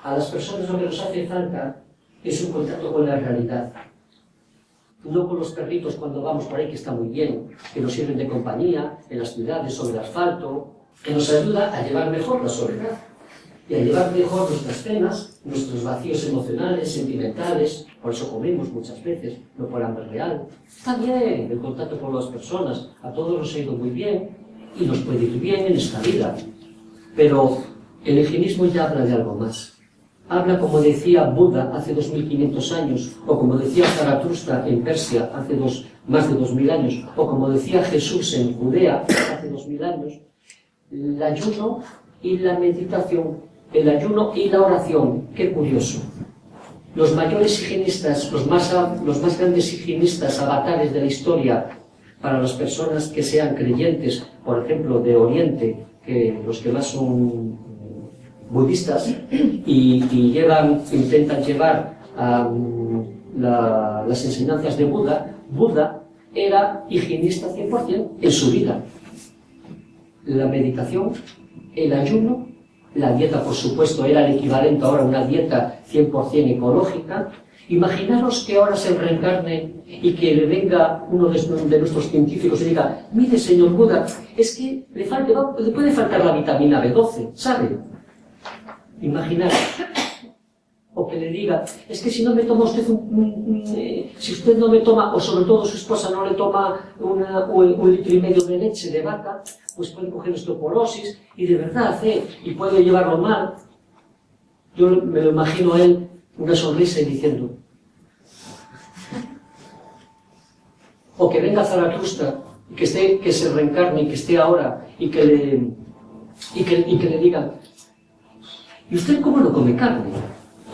A las personas lo que nos hace falta es un contacto con la realidad. No con los perritos cuando vamos por ahí, que está muy bien, que nos sirven de compañía en las ciudades, sobre el asfalto, que nos ayuda a llevar mejor la soledad y a llevar mejor nuestras penas, nuestros vacíos emocionales, sentimentales. Por eso comemos muchas veces, no por hambre real. Está bien el contacto con las personas, a todos nos ha ido muy bien y nos puede ir bien en esta vida. Pero el higienismo ya habla de algo más. Habla, como decía Buda hace 2500 años, o como decía Zaratustra en Persia hace más de 2000 años, o como decía Jesús en Judea hace 2000 años, el ayuno y la meditación, el ayuno y la oración. Qué curioso. Los mayores higienistas, los más grandes higienistas, avatares de la historia, para las personas que sean creyentes, por ejemplo, de Oriente, que los que más son budistas y intentan llevar las enseñanzas de Buda, Buda era higienista 100% en su vida. La meditación, el ayuno, la dieta, por supuesto, era el equivalente ahora a una dieta 100% ecológica. Imaginaros que ahora se reencarne y que le venga uno de nuestros científicos y diga: mire, señor Buda, es que le puede faltar la vitamina B12, ¿sabe? Imaginar. O que le diga: es que si no me toma usted si usted no me toma, o sobre todo su esposa no le toma 1,5 litros de leche de vaca, pues puede coger osteoporosis y de verdad y puede llevarlo mal. Yo me lo imagino a él, una sonrisa y diciendo. O que venga Zaratustra, que se reencarne y que esté ahora y que le digan: ¿y usted cómo no come carne?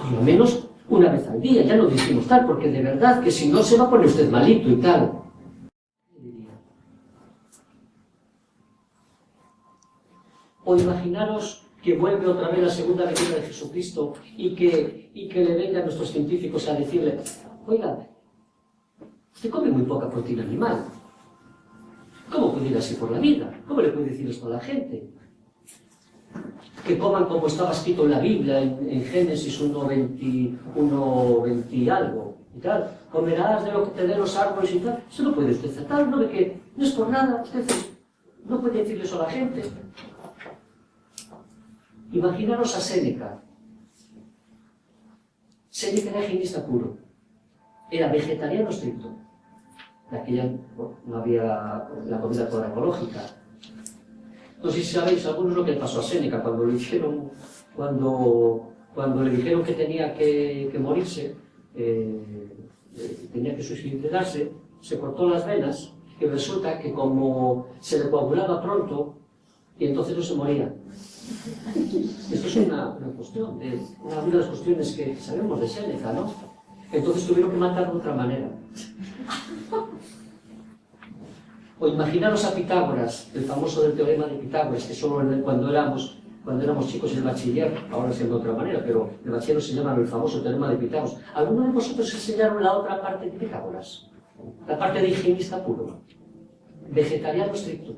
Por lo menos una vez al día, ya no decimos tal, porque de verdad que si no se va a poner usted malito y tal. O imaginaros que vuelve otra vez la segunda venida de Jesucristo y que le vengan nuestros científicos a decirle: oiga, usted come muy poca proteína animal. ¿Cómo puede ir así por la vida? ¿Cómo le puede decir esto a la gente? Que coman como estaba escrito en la Biblia, en Génesis 1:20 y algo, y tal. Comerás de lo que te den los árboles y tal. Eso no puede usted aceptar, ¿no? De que no es por nada, usted no puede decirle eso a la gente. Imaginaros a Séneca. Séneca era higienista puro. Era vegetariano estricto. De aquella no había la comida toda ecológica. No sé si sabéis algunos lo que le pasó a Séneca cuando le dijeron, cuando le dijeron que tenía que morirse, tenía que suicidarse, se cortó las venas y resulta que como se le coagulaba pronto y entonces no se moría. Esto es una cuestión, una de las cuestiones que sabemos de Séneca, ¿no? Entonces tuvieron que matarlo de otra manera. O imaginaros a Pitágoras, el famoso del teorema de Pitágoras, que solo cuando éramos chicos en el bachiller, ahora se llama de otra manera, pero el bachiller se llama el famoso teorema de Pitágoras. ¿Alguno de vosotros enseñaron la otra parte de Pitágoras? La parte de higienista puro, vegetariano estricto.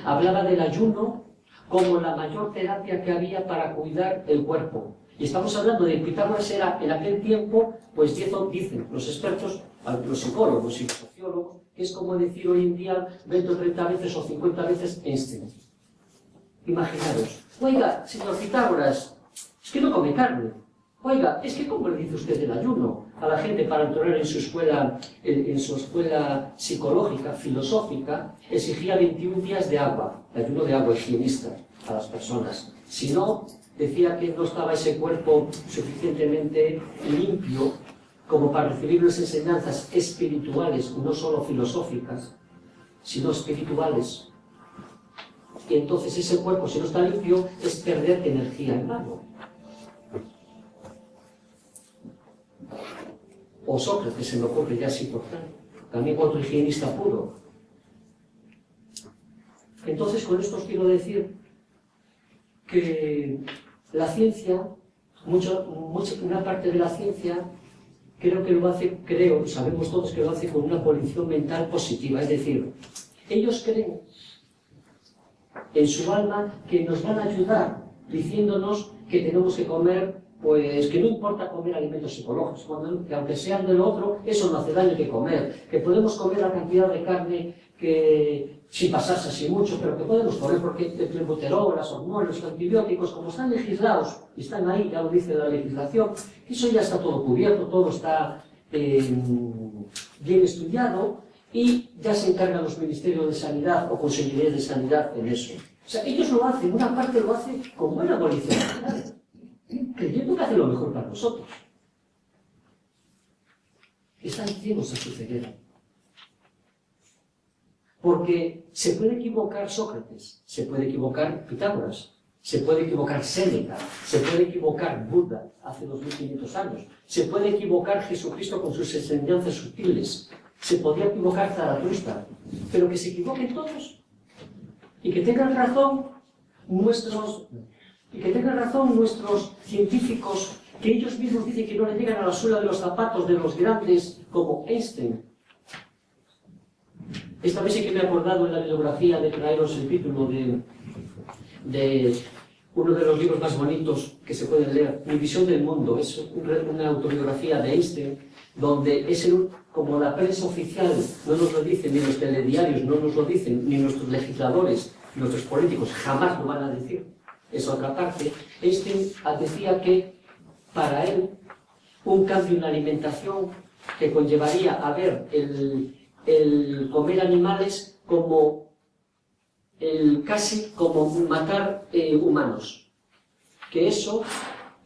Hablaba del ayuno como la mayor terapia que había para cuidar el cuerpo. Y estamos hablando de Pitágoras era en aquel tiempo, pues dicen los expertos, los psicólogos y los sociólogos, que es como decir hoy en día 20 o 30 veces o 50 veces Einstein. Imaginaros: oiga, señor Pitágoras, es que no come carne. Oiga, es que ¿cómo le dice usted el ayuno a la gente para entrar en su escuela psicológica, filosófica? Exigía 21 días de agua, de ayuno de agua higienista a las personas. Si no, decía que no estaba ese cuerpo suficientemente limpio como para recibir unas enseñanzas espirituales, no solo filosóficas, sino espirituales. Y entonces ese cuerpo, si no está limpio, es perder energía en vano. O Sócrates, se me ocurre ya así por tanto, también otro higienista puro. Entonces, con esto os quiero decir que la ciencia, una parte de la ciencia, sabemos todos que lo hace con una condición mental positiva, es decir, ellos creen en su alma que nos van a ayudar diciéndonos que tenemos que comer pues que no importa comer alimentos psicológicos, que aunque sean de lo otro, eso no hace daño que comer, que podemos comer la cantidad de carne que sin pasarse así mucho, pero que podemos comer porque el clenbuterol, las hormonas, los antibióticos, como están legislados, y están ahí, ya lo dice la legislación, eso ya está todo cubierto, todo está bien estudiado, y ya se encargan los ministerios de sanidad o consejerías de sanidad en eso. O sea, ellos lo hacen, una parte lo hace con buena volición, creyendo que hace lo mejor para nosotros. Están ciegos a su ceguera. Porque se puede equivocar Sócrates, se puede equivocar Pitágoras, se puede equivocar Séneca, se puede equivocar Buda hace 2500 años, se puede equivocar Jesucristo con sus enseñanzas sutiles, se podría equivocar Zaratustra, pero que se equivoquen todos y que tengan razón nuestros científicos, que ellos mismos dicen que no le llegan a la suela de los zapatos de los grandes como Einstein. Esta vez sí que me he acordado en la bibliografía de traeros el título de uno de los libros más bonitos que se pueden leer, Mi visión del mundo. Es una autobiografía de Einstein, donde es como la prensa oficial no nos lo dicen, ni los telediarios no nos lo dicen, ni nuestros legisladores, nuestros políticos jamás lo van a decir. Es otra parte. Einstein decía que para él un cambio en la alimentación que conllevaría a ver el comer animales como casi como matar humanos, que eso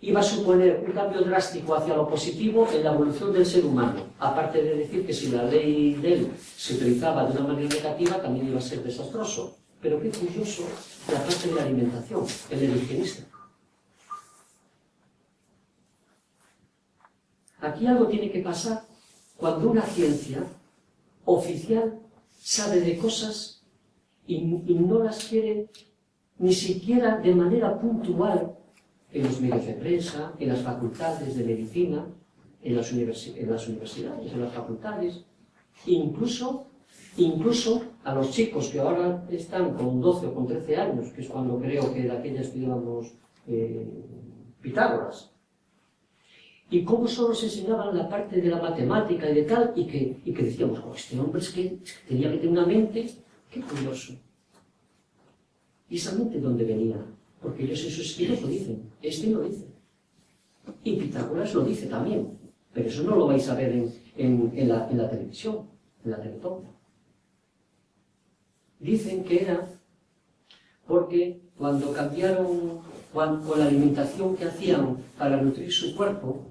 iba a suponer un cambio drástico hacia lo positivo en la evolución del ser humano, aparte de decir que si la ley de él se utilizaba de una manera negativa también iba a ser desastroso. Pero qué curioso la parte de la alimentación, el higienista. Aquí algo tiene que pasar cuando una ciencia oficial sabe de cosas y no las quiere ni siquiera de manera puntual en los medios de prensa, en las facultades de medicina, en las universidades, en las facultades, incluso a los chicos que ahora están con 12 o con 13 años, que es cuando creo que de aquella estudiábamos Pitágoras, y cómo solo se enseñaban la parte de la matemática y de tal, y que decíamos, oh, este hombre es que tenía que tener una mente, qué curioso. ¿Y esa mente de dónde venía? Porque ellos en sus escritos lo dicen, este lo dice. Y Pitágoras lo dice también, pero eso no lo vais a ver en la televisión, en la Teletón. Dicen que era porque cuando cambiaron con la alimentación que hacían para nutrir su cuerpo,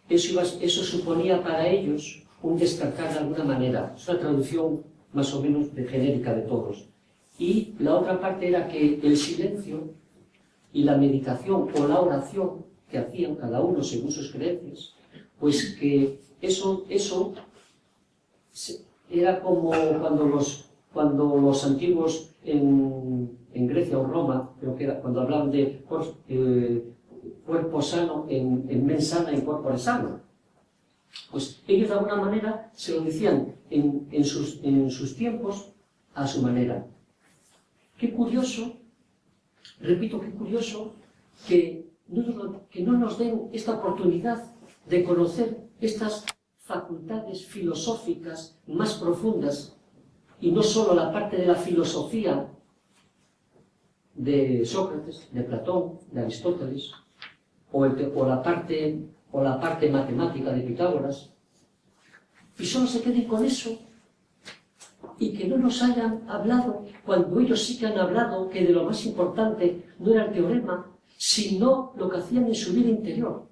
eso suponía para ellos un despertar de alguna manera. Es una traducción más o menos genérica de todos. Y la otra parte era que el silencio y la meditación o la oración que hacían cada uno según sus creencias, pues que eso era como cuando los antiguos en Grecia o Roma, creo que era cuando hablaban de cuerpo sano en mens sana y corpore sano. Pues ellos de alguna manera se lo decían en sus tiempos a su manera. Qué curioso, repito, qué curioso que no nos den esta oportunidad de conocer estas facultades filosóficas más profundas y no solo la parte de la filosofía de Sócrates, de Platón, de Aristóteles, o la parte matemática de Pitágoras, y solo se queden con eso, y que no nos hayan hablado, cuando ellos sí que han hablado, que de lo más importante no era el teorema, sino lo que hacían en su vida interior.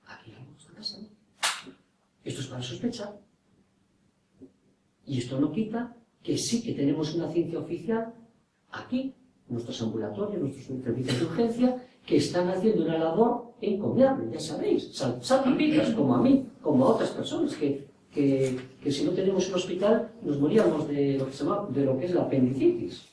Aquí vamos a casa. Esto es para sospechar. Y esto no quita que sí que tenemos una ciencia oficial aquí, nuestros ambulatorios, nuestros servicios de urgencia, que están haciendo una labor encomiable, ya sabéis, salvan vidas, como a mí, como a otras personas, que si no tenemos un hospital nos moríamos de lo que es la apendicitis.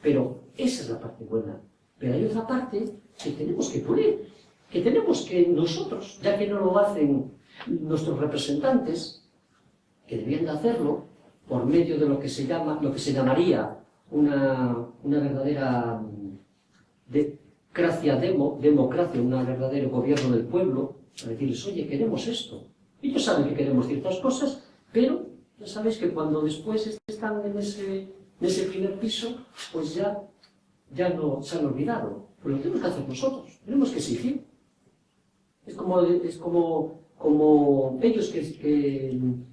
Pero esa es la parte buena. Pero hay otra parte que tenemos que pulir, que tenemos que nosotros, ya que no lo hacen nuestros representantes, que debían de hacerlo por medio de lo que se llamaría una verdadera democracia, un verdadero gobierno del pueblo, para decirles, oye, queremos esto. Ellos saben que queremos ciertas cosas, pero ya sabéis que cuando después están en ese primer piso, pues ya no se han olvidado. Pues lo tenemos que hacer nosotros, tenemos que exigir. Es como ellos que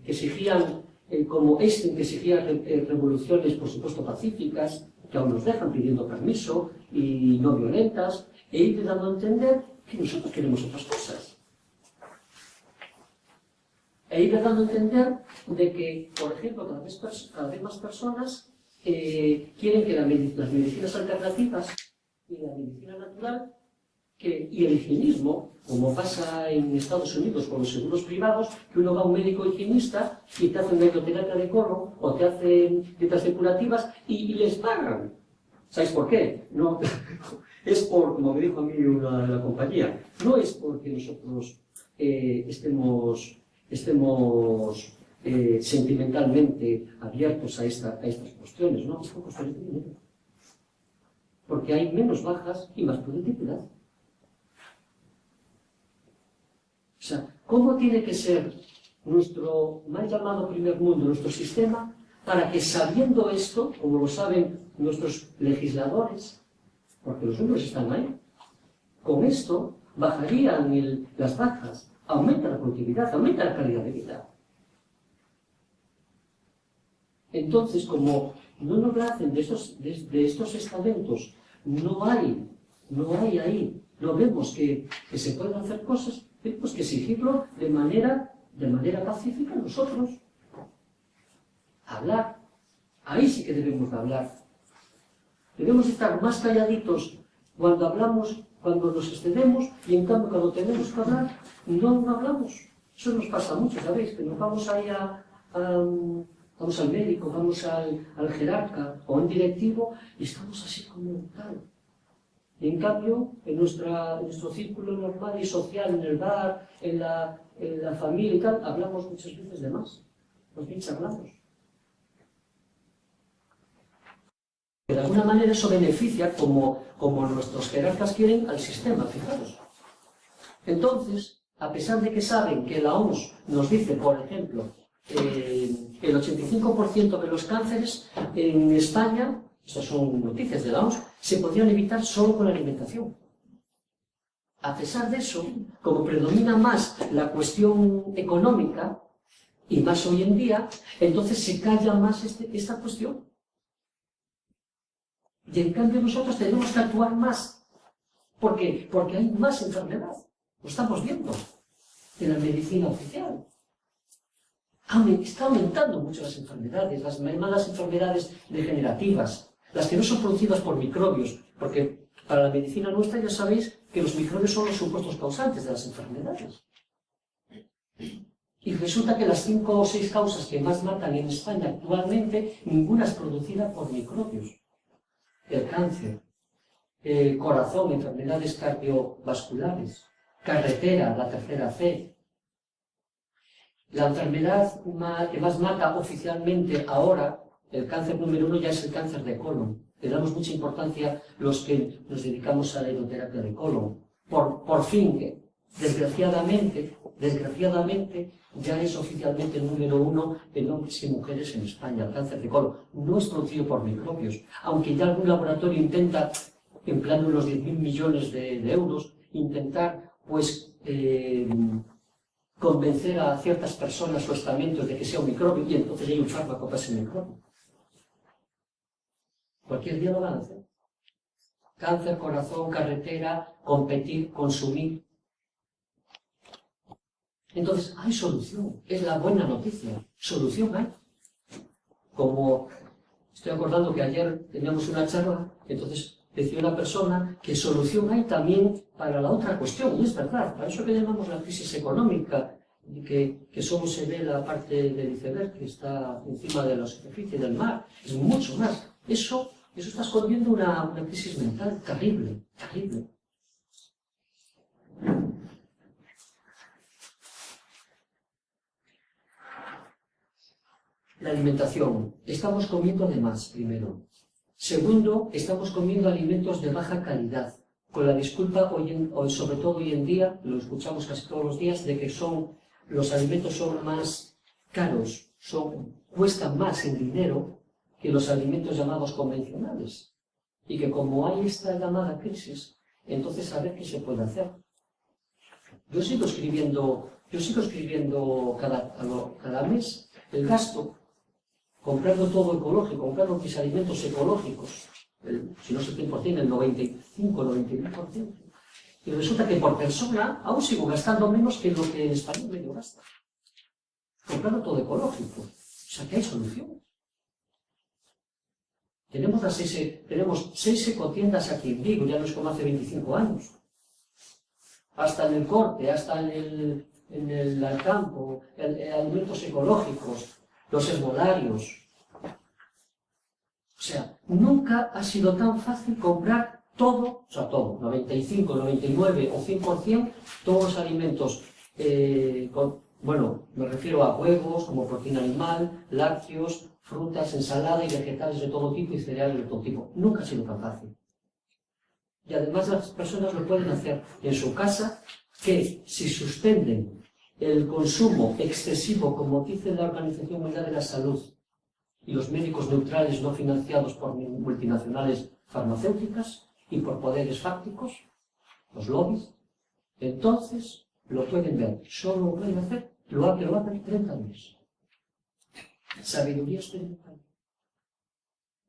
exigían, como Einstein que exigía revoluciones, por supuesto, pacíficas, que aún nos dejan pidiendo permiso y no violentas, e ir dando a entender que nosotros queremos otras cosas. E ir dando a entender de que, por ejemplo, cada vez más personas quieren que las medicinas alternativas y la medicina natural y el higienismo, como pasa en Estados Unidos con los seguros privados, que uno va a un médico higienista y te hace una hidroterapia de colon o te hacen dietas depurativas y les pagan. ¿Sabéis por qué? No, es como me dijo a mí una de la compañía, no es porque nosotros estemos sentimentalmente abiertos a estas cuestiones, ¿no? Es por cuestiones de dinero. Porque hay menos bajas y más productividad. O sea, ¿cómo tiene que ser nuestro mal llamado primer mundo, nuestro sistema, para que sabiendo esto, como lo saben nuestros legisladores, porque los números están ahí, con esto bajarían las bajas, aumenta la productividad, aumenta la calidad de vida? Entonces, como no nos lo hacen de estos estamentos, no hay ahí, no vemos que se pueden hacer cosas, tenemos que exigirlo de manera pacífica nosotros. Hablar. Ahí sí que debemos de hablar. Debemos estar más calladitos cuando hablamos, cuando nos excedemos, y en cambio cuando tenemos que hablar, no hablamos. Eso nos pasa mucho, ¿sabéis? Que nos vamos ahí vamos al médico, vamos al jerarca o a un directivo y estamos así como tal. Y en cambio, en nuestro círculo normal y social, en el bar, en la familia y tal, hablamos muchas veces de más. Los bien charlamos. De alguna manera eso beneficia, como nuestros jerarcas quieren, al sistema, fijaros. Entonces, a pesar de que saben que la OMS nos dice, por ejemplo, el 85% de los cánceres en España, estas son noticias de la OMS, se podrían evitar solo con la alimentación. A pesar de eso, como predomina más la cuestión económica, y más hoy en día, entonces se calla más esta cuestión. Y en cambio nosotros tenemos que actuar más. ¿Por qué? Porque hay más enfermedad. Lo estamos viendo en la medicina oficial. Está aumentando mucho las enfermedades, las malas enfermedades degenerativas, las que no son producidas por microbios, porque para la medicina nuestra ya sabéis que los microbios son los supuestos causantes de las enfermedades. Y resulta que las 5 o 6 causas que más matan en España actualmente, ninguna es producida por microbios. El cáncer, el corazón, enfermedades cardiovasculares, carretera, la tercera C. La enfermedad que más mata oficialmente ahora, el cáncer número 1 ya es el cáncer de colon. Le damos mucha importancia los que nos dedicamos a la hidroterapia de colon. Por fin, que desgraciadamente, ya es oficialmente el número 1 en hombres y mujeres en España, el cáncer de colon. No es producido por microbios, aunque ya algún laboratorio intenta, empleando unos 10.000 millones de euros, intentar, pues, convencer a ciertas personas o estamentos de que sea un microbio, y entonces hay un fármaco para ese microbio. Cualquier día lo van a hacer. Cáncer, corazón, carretera, competir, consumir. Entonces, hay solución. Es la buena noticia. Solución hay. Como estoy acordando que ayer teníamos una charla, entonces decía una persona que solución hay también para la otra cuestión. Y es verdad, para eso que llamamos la crisis económica, que solo se ve la parte del iceberg que está encima de la superficie del mar. Es mucho más. Eso está escondiendo una crisis mental terrible, terrible. La alimentación. Estamos comiendo de más, primero. Segundo, estamos comiendo alimentos de baja calidad. con la disculpa, sobre todo hoy en día, lo escuchamos casi todos los días, de que los alimentos son más caros, cuestan más en dinero que los alimentos llamados convencionales. Y que como hay esta llamada crisis, entonces a ver qué se puede hacer. Yo sigo escribiendo cada mes el gasto, comprando todo ecológico, comprando mis alimentos ecológicos, si no es el 100%, el 95-99%. Y resulta que por persona aún sigo gastando menos que lo que en España medio gasta. Comprando todo ecológico. O sea, que hay solución. Tenemos 6 ecotiendas aquí en Vigo, ya no es como hace 25 años. Hasta en el corte, hasta en el campo, alimentos ecológicos, los herbolarios. O sea, nunca ha sido tan fácil comprar todo, 95, 99 o 100%, todos los alimentos, me refiero a huevos, como proteína animal, lácteos, frutas, ensalada y vegetales de todo tipo y cereales de todo tipo. Nunca ha sido tan fácil. Y además las personas lo pueden hacer en su casa, que si suspenden el consumo excesivo, como dice la Organización Mundial de la Salud, y los médicos neutrales no financiados por multinacionales farmacéuticas y por poderes fácticos, los lobbies, entonces lo pueden ver. Solo lo pueden hacer, lo hacen 30 días. Sabiduría experimental.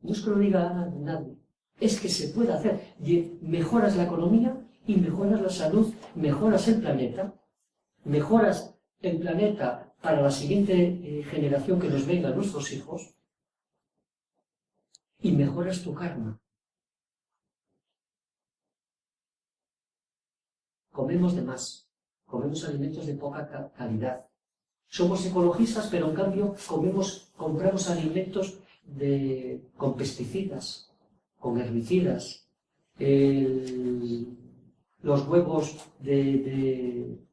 No es que lo diga nadie, es que se puede hacer. Mejoras la economía y mejoras la salud, mejoras el planeta para la siguiente generación que nos venga, nuestros hijos, y mejoras tu karma. Comemos de más, comemos alimentos de poca calidad. Somos ecologistas, pero en cambio compramos alimentos con pesticidas, con herbicidas, los huevos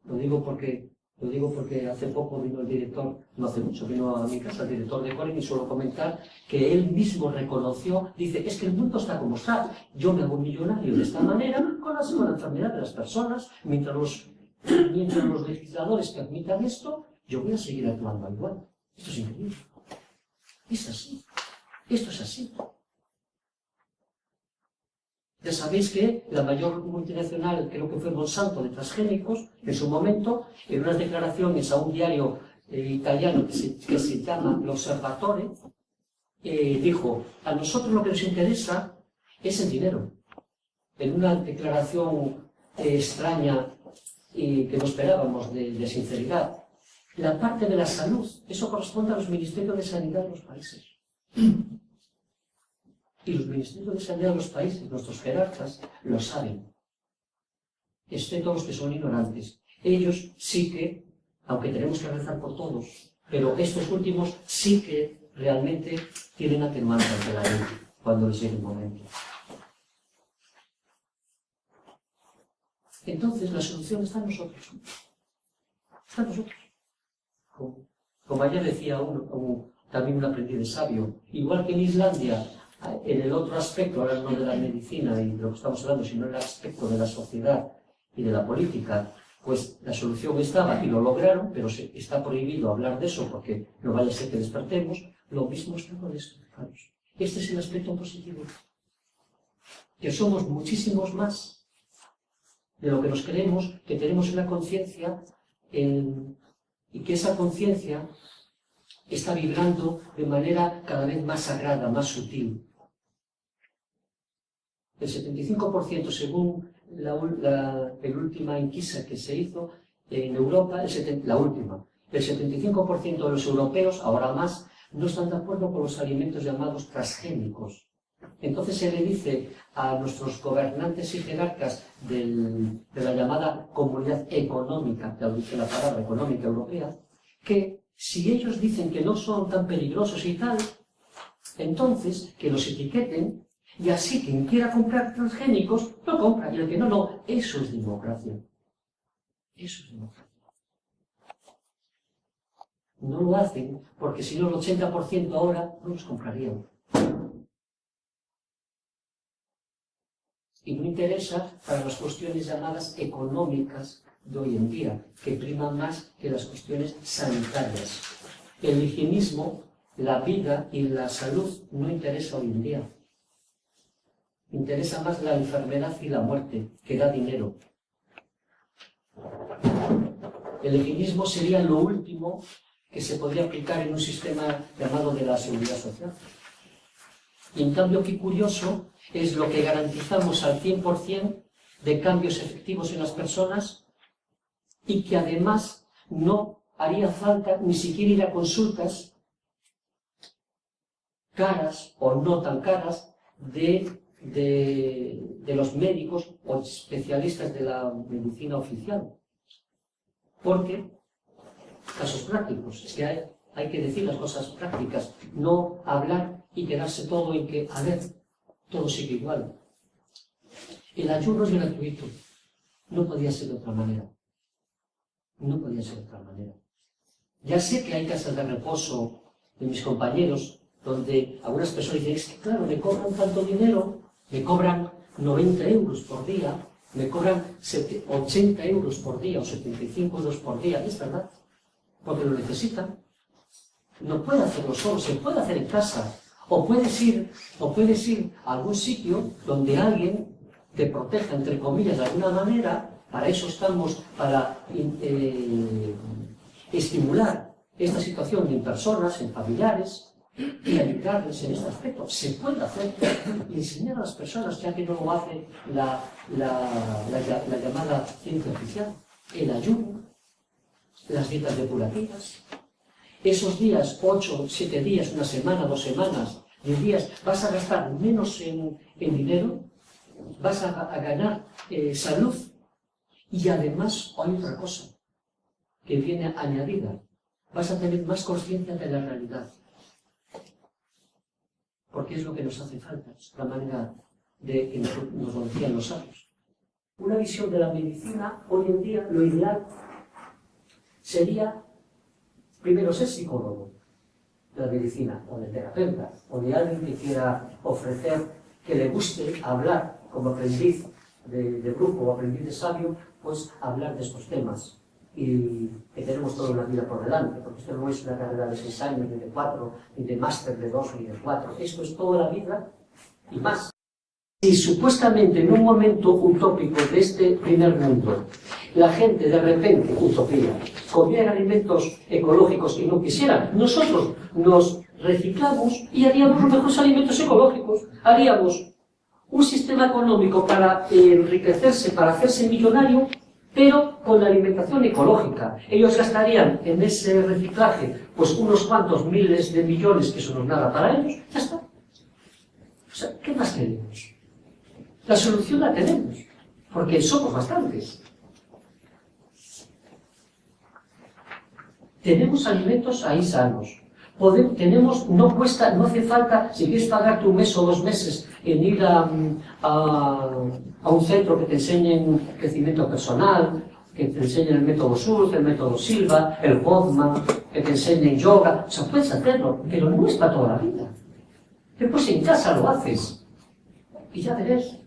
lo digo porque hace poco vino el director, no hace mucho, vino a mi casa el director de Coren y suelo comentar que él mismo reconoció, dice, es que el mundo está como está, yo me hago millonario de esta manera con la enfermedad de las personas, mientras los legisladores permitan esto, yo voy a seguir actuando igual. Esto es increíble. Es así. Esto es así. Ya sabéis que la mayor multinacional, creo que fue Monsanto, de transgénicos, en su momento, en unas declaraciones a un diario italiano que se llama L'Osservatore, dijo, a nosotros lo que nos interesa es el dinero. En una declaración extraña y que no esperábamos de sinceridad. La parte de la salud, eso corresponde a los ministerios de sanidad de los países. Y los ministerios de sanidad de los países, nuestros jerarcas, lo saben. Excepto los que son ignorantes. Ellos sí que, aunque tenemos que rezar por todos, pero estos últimos sí que realmente tienen atenuante ante la ley cuando les llegue el momento. Entonces, la solución está en nosotros. Está en nosotros. Como ayer decía también un aprendiz de sabio, igual que en Islandia, en el otro aspecto, ahora no de la medicina y de lo que estamos hablando, sino en el aspecto de la sociedad y de la política, pues la solución estaba y lo lograron, pero está prohibido hablar de eso porque no vaya a ser que despertemos. Lo mismo está con esto, fijaros. Este es el aspecto positivo. Que somos muchísimos más de lo que nos creemos, que tenemos una conciencia y que esa conciencia está vibrando de manera cada vez más sagrada, más sutil. El 75%, según la última encuesta que se hizo en Europa, el 75% de los europeos, ahora más, no están de acuerdo con los alimentos llamados transgénicos. Entonces se le dice a nuestros gobernantes y jerarcas de la llamada Comunidad Económica, que dice la palabra económica europea, que si ellos dicen que no son tan peligrosos y tal, entonces que los etiqueten y así quien quiera comprar transgénicos lo compra y el que no. Eso es democracia. Eso es democracia. No lo hacen porque si no el 80% ahora no los comprarían. y no interesa para las cuestiones llamadas económicas de hoy en día, que priman más que las cuestiones sanitarias. El higienismo, la vida y la salud no interesa hoy en día. Interesa más la enfermedad y la muerte, que da dinero. El higienismo sería lo último que se podría aplicar en un sistema llamado de la seguridad social. Y en cambio, qué curioso, es lo que garantizamos al 100% de cambios efectivos en las personas y que además no haría falta ni siquiera ir a consultas caras o no tan caras de los médicos o especialistas de la medicina oficial. Porque, casos prácticos, es que hay que decir las cosas prácticas, no hablar y quedarse todo en que, a ver, todo sigue igual. El ayuno es gratuito, no podía ser de otra manera. No podía ser de otra manera. Ya sé que hay casas de reposo de mis compañeros, donde algunas personas dicen, es que claro, me cobran tanto dinero, me cobran 90 euros por día, me cobran 80 euros por día o 75 euros por día, es verdad, porque lo necesitan. No puede hacerlo solo, se puede hacer en casa. O puedes ir a algún sitio donde alguien te proteja, entre comillas, de alguna manera. Para eso estamos, para estimular esta situación en personas, en familiares, y ayudarles en este aspecto. Se puede hacer y enseñar a las personas, ya que no lo hace la llamada ciencia oficial, el ayuno, las dietas depurativas. Esos días, 8, 7 días, una semana, 2 semanas, 10 días, vas a gastar menos en dinero, vas a ganar salud. Y además hay otra cosa que viene añadida. Vas a tener más conciencia de la realidad. Porque es lo que nos hace falta, es la manera de que nos lo decían los sabios. Una visión de la medicina, hoy en día, lo ideal sería, primero, ser psicólogo de la medicina, o de terapeuta, o de alguien que quiera ofrecer, que le guste hablar como aprendiz de grupo o aprendiz de sabio, pues hablar de estos temas. Y que tenemos toda una vida por delante, porque esto no es una carrera de 6 años, ni de 4, ni de máster de 2, ni de 4. Esto es toda la vida y más. Si supuestamente en un momento utópico de este primer mundo, la gente de repente, utopía, comiera alimentos ecológicos y no quisiera, nosotros nos reciclamos y haríamos los mejores alimentos ecológicos, haríamos un sistema económico para enriquecerse, para hacerse millonario, pero con la alimentación ecológica. Ellos gastarían en ese reciclaje pues unos cuantos miles de millones, que eso no es nada para ellos, ya está. O sea, ¿qué más queremos? La solución la tenemos, porque somos bastantes. Tenemos alimentos ahí sanos. No hace falta, si quieres pagarte un mes o 2 meses en ir a un centro que te enseñen crecimiento personal, que te enseñen el método Surf, el método Silva, el Bodman, que te enseñen yoga. O sea, puedes hacerlo, pero no es para toda la vida. Después en casa lo haces y ya verás.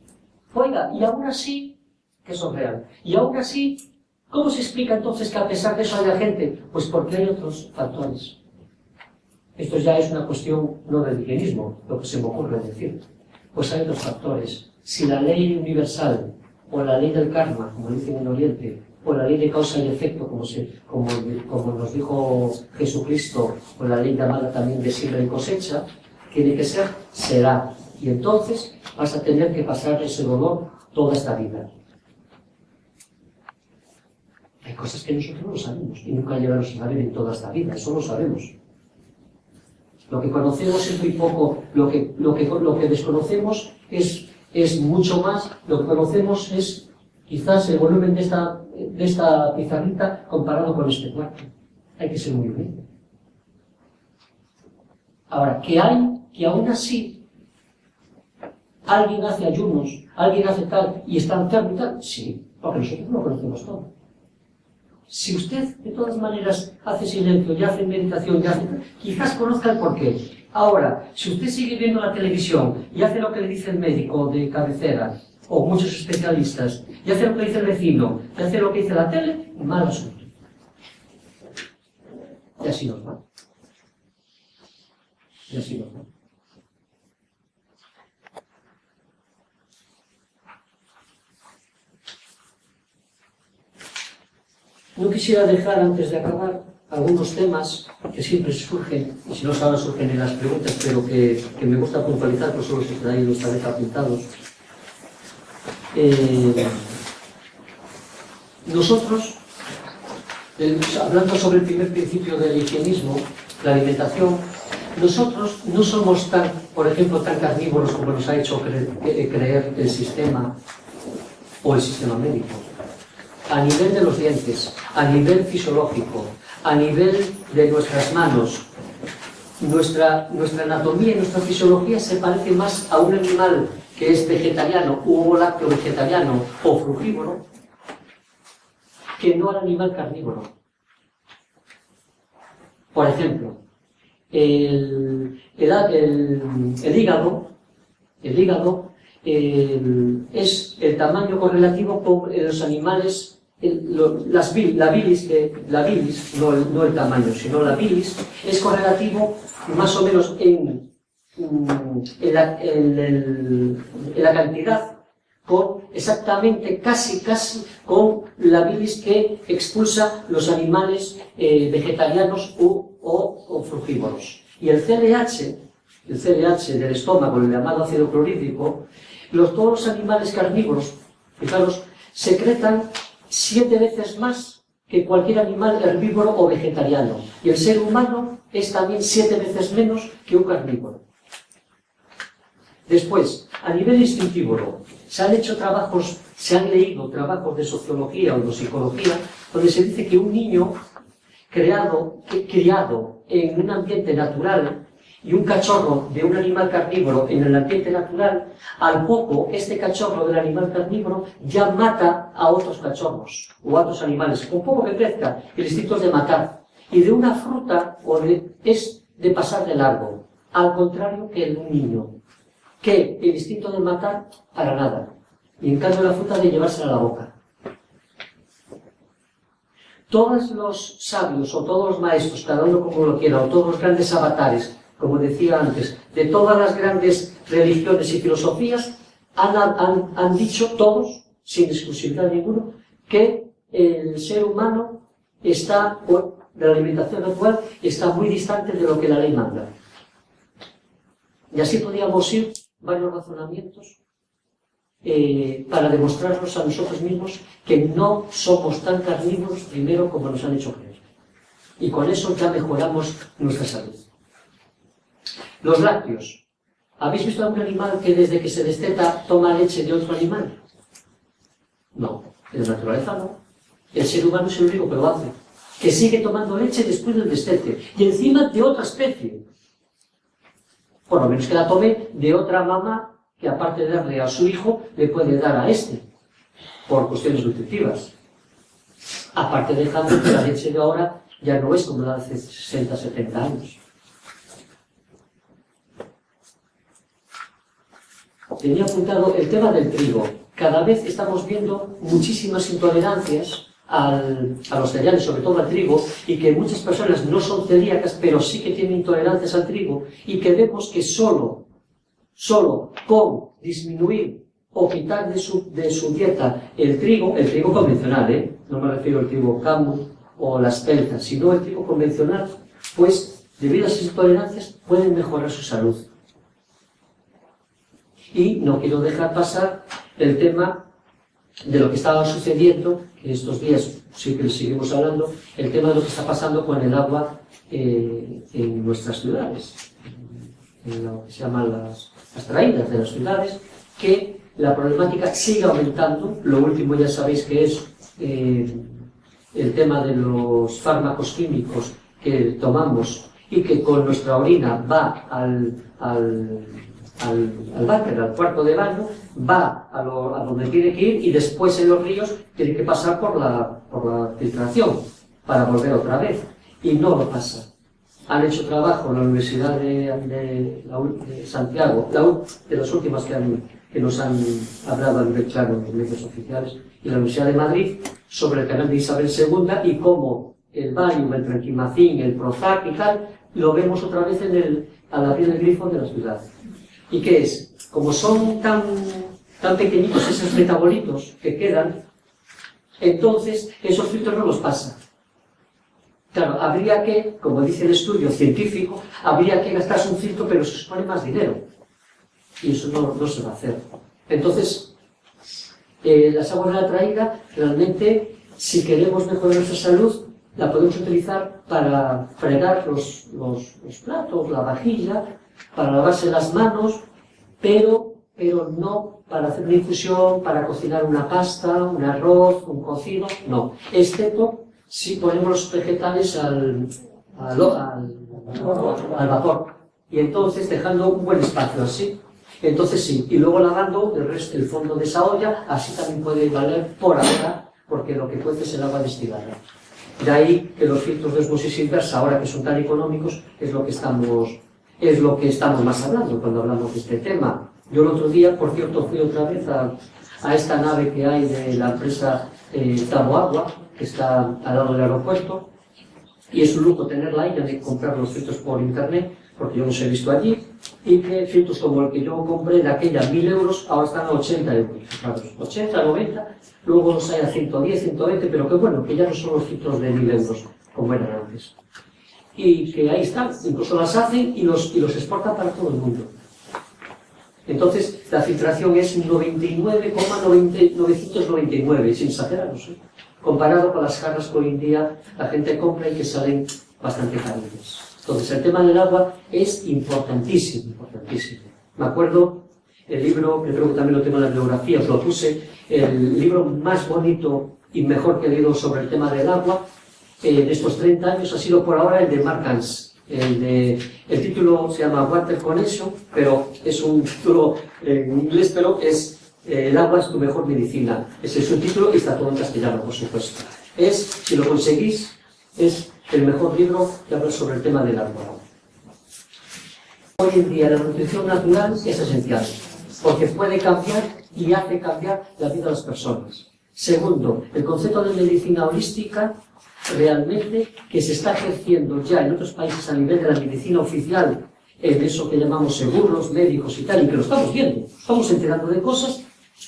Oiga, y aún así, que eso es real, y aún así, ¿cómo se explica entonces que a pesar de eso haya gente? Pues porque hay otros factores. Esto ya es una cuestión no del higienismo, lo que se me ocurre decir. Pues hay otros factores. Si la ley universal, o la ley del karma, como dicen en Oriente, o la ley de causa y efecto, como nos dijo Jesucristo, o la ley llamada también de siembra y cosecha, tiene que ser, será. Y entonces vas a tener que pasar ese dolor toda esta vida. Hay cosas que nosotros no sabemos, y nunca llegaremos a saber en toda esta vida, eso lo sabemos. Lo que conocemos es muy poco, lo que desconocemos es mucho más, lo que conocemos es quizás el volumen de esta pizarrita comparado con este cuarto. Hay que ser muy humilde. Ahora, que aún así alguien hace ayunos, alguien hace tal y está enfermo y tal, sí, porque nosotros no conocemos todo. Si usted, de todas maneras, hace silencio y hace meditación, quizás conozca el porqué. Ahora, si usted sigue viendo la televisión y hace lo que le dice el médico de cabecera o muchos especialistas, y hace lo que dice el vecino, y hace lo que dice la tele, mal asunto. Y así nos va. Y así nos va. No quisiera dejar, antes de acabar, algunos temas que siempre surgen, y si no ahora surgen en las preguntas, pero que me gusta puntualizar, por eso los he traído esta vez apuntados. Nosotros, hablando sobre el primer principio del higienismo, la alimentación, nosotros no somos tan, por ejemplo, tan carnívoros como nos ha hecho creer el sistema o el sistema médico. A nivel de los dientes, a nivel fisiológico, a nivel de nuestras manos, nuestra anatomía y nuestra fisiología se parece más a un animal que es vegetariano, u lácteo vegetariano o frugívoro, que no al animal carnívoro. Por ejemplo, el hígado es el tamaño correlativo con los animales. La bilis, no el tamaño, sino la bilis, es correlativo más o menos en la cantidad, con exactamente, casi con la bilis que expulsa los animales vegetarianos o frugívoros. Y el CLH del estómago, el llamado ácido clorhídrico, todos los animales carnívoros, fijaros, secretan 7 veces más que cualquier animal herbívoro o vegetariano. Y el ser humano es también 7 veces menos que un carnívoro. Después, a nivel instintivo, se han leído trabajos de sociología o de psicología, donde se dice que un niño criado en un ambiente natural y un cachorro de un animal carnívoro en el ambiente natural, al poco este cachorro del animal carnívoro ya mata a otros cachorros o a otros animales. Con poco que crezca, el instinto es de matar. Y de una fruta es de pasar de largo, al contrario que el de un niño, que el instinto de matar para nada. Y en cambio la fruta de llevársela a la boca. Todos los sabios o todos los maestros, cada uno como lo quiera, o todos los grandes avatares, como decía antes, de todas las grandes religiones y filosofías, han dicho todos, sin exclusividad ninguna, que el ser humano está, de la alimentación actual, está muy distante de lo que la ley manda. Y así podríamos ir varios razonamientos para demostrarnos a nosotros mismos que no somos tan carnívoros primero como nos han hecho creer. Y con eso ya mejoramos nuestra salud. Los lácteos. ¿Habéis visto algún animal que desde que se desteta toma leche de otro animal? No, en la naturaleza no. El ser humano es el único que lo hace. Que sigue tomando leche después del destete. Y encima de otra especie. Por lo menos que la tome de otra mamá que aparte de darle a su hijo, le puede dar a este. Por cuestiones nutritivas. Aparte dejando que la leche de ahora ya no es como la de hace 60, 70 años. Tenía apuntado el tema del trigo. Cada vez estamos viendo muchísimas intolerancias a los cereales, sobre todo al trigo, y que muchas personas no son celíacas, pero sí que tienen intolerancias al trigo, y que vemos que solo con disminuir o quitar de su dieta el trigo convencional, no me refiero al trigo camu o las peltas, sino el trigo convencional, pues debido a esas intolerancias pueden mejorar su salud. Y no quiero dejar pasar el tema de lo que estaba sucediendo, que estos días sí que seguimos hablando, el tema de lo que está pasando con el agua en nuestras ciudades, en lo que se llaman las traídas de las ciudades, que la problemática sigue aumentando. Lo último ya sabéis que es el tema de los fármacos químicos que tomamos y que con nuestra orina va al váter, al cuarto de baño, va a donde tiene que ir y después en los ríos tiene que pasar por la filtración para volver otra vez. Y no lo pasa. Han hecho trabajo en la Universidad de Santiago, de las últimas que que nos han hablado a nivel claro en los medios oficiales y la Universidad de Madrid sobre el canal de Isabel II y cómo el Valium, el Tranquimacin, el Prozac y tal, lo vemos otra vez al abrir el grifo de la ciudad. ¿Y qué es? Como son tan pequeñitos esos metabolitos que quedan, entonces esos filtros no los pasan. Claro, habría que, como dice el estudio científico, habría que gastarse un filtro, pero se supone más dinero. Y eso no se va a hacer. Entonces, las aguas de la traída, realmente, si queremos mejorar nuestra salud, la podemos utilizar para fregar los platos, la vajilla, para lavarse las manos, pero no para hacer una infusión, para cocinar una pasta, un arroz, un cocido, no. Excepto si ponemos los vegetales al vapor. Y entonces dejando un buen espacio así. Entonces sí, y luego lavando el fondo de esa olla, así también puede valer por ahora, porque lo que cuece es el agua destilada. De ahí que los filtros de osmosis inversa, ahora que son tan económicos, es lo que estamos más hablando cuando hablamos de este tema. Yo el otro día, por cierto, fui otra vez a esta nave que hay de la empresa Taboagua, que está al lado del aeropuerto, y es un lujo tenerla ahí, ya de comprar los filtros por internet, porque yo los he visto allí, y que filtros como el que yo compré de aquella 1.000 euros, ahora están a 80 euros, claro, 80, 90, luego los hay a 110, 120, pero que bueno, que ya no son los filtros de 1.000 euros, como eran antes. Y que ahí están, incluso las hacen y los exportan para todo el mundo. Entonces, la filtración es 99,999, sin exageraros, comparado con las jarras que hoy en día la gente compra y que salen bastante carillas. Entonces, el tema del agua es importantísimo, importantísimo. Me acuerdo el libro, que creo que también lo tengo en la bibliografía, os lo puse, el libro más bonito y mejor que he leído sobre el tema del agua de estos 30 años ha sido por ahora el de Mark Hans. El título se llama Water Connection, pero es un título en inglés, pero es El agua es tu mejor medicina. Ese es su título y está todo en castellano, por supuesto. Si lo conseguís, es el mejor libro que habla sobre el tema del agua. Hoy en día la nutrición natural es esencial, porque puede cambiar y hace cambiar la vida de las personas. Segundo, el concepto de medicina holística realmente que se está ejerciendo ya en otros países a nivel de la medicina oficial, en eso que llamamos seguros, médicos y tal, y que lo estamos viendo, estamos enterando de cosas,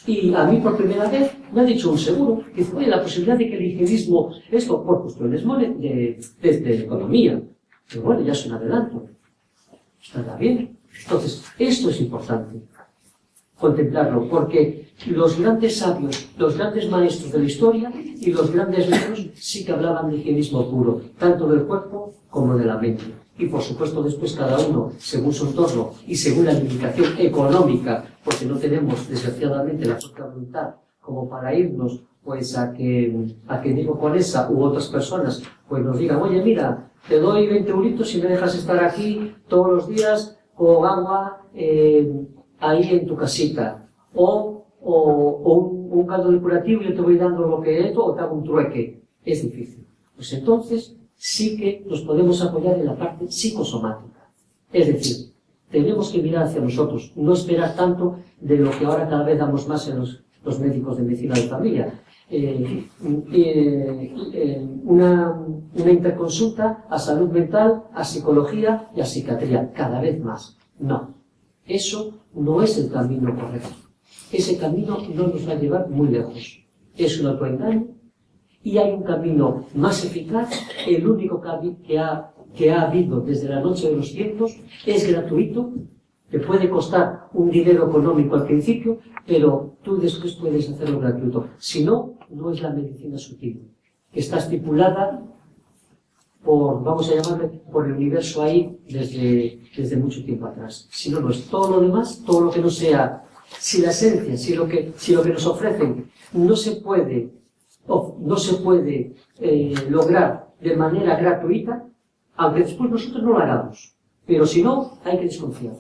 y a mí por primera vez me ha dicho un seguro que dice, oye, la posibilidad de que el higienismo, esto por cuestiones de economía, pero bueno, ya es un adelanto, está bien. Entonces, esto es importante, contemplarlo, porque los grandes sabios, los grandes maestros de la historia y los grandes libros sí que hablaban de higienismo puro, tanto del cuerpo como de la mente. Y por supuesto después cada uno, según su entorno y según la limitación económica, porque no tenemos desgraciadamente la fuerza de voluntad como para irnos pues a que Diego Conesa u otras personas pues nos digan, oye mira, te doy 20 euritos si me dejas estar aquí todos los días con agua ahí en tu casita, o un caldo de curativo y yo te voy dando lo que he hecho, o te hago un trueque. Es difícil. Pues entonces sí que nos podemos apoyar en la parte psicosomática. Es decir, tenemos que mirar hacia nosotros, no esperar tanto de lo que ahora cada vez damos más en los médicos de medicina de familia. Una interconsulta a salud mental, a psicología y a psiquiatría, cada vez más. No, eso no es el camino correcto. Ese camino no nos va a llevar muy lejos. Es un autoengaño y hay un camino más eficaz, el único que ha habido desde la noche de los tiempos, es gratuito, te puede costar un dinero económico al principio, pero tú después puedes hacerlo gratuito. Si no, no es la medicina sutil, que está estipulada por, vamos a llamarle, por el universo ahí desde mucho tiempo atrás. Si no, no es todo lo demás, todo lo que no sea, si la esencia, si lo que nos ofrecen no se puede lograr de manera gratuita, aunque después nosotros no lo hagamos. Pero si no, hay que desconfiar.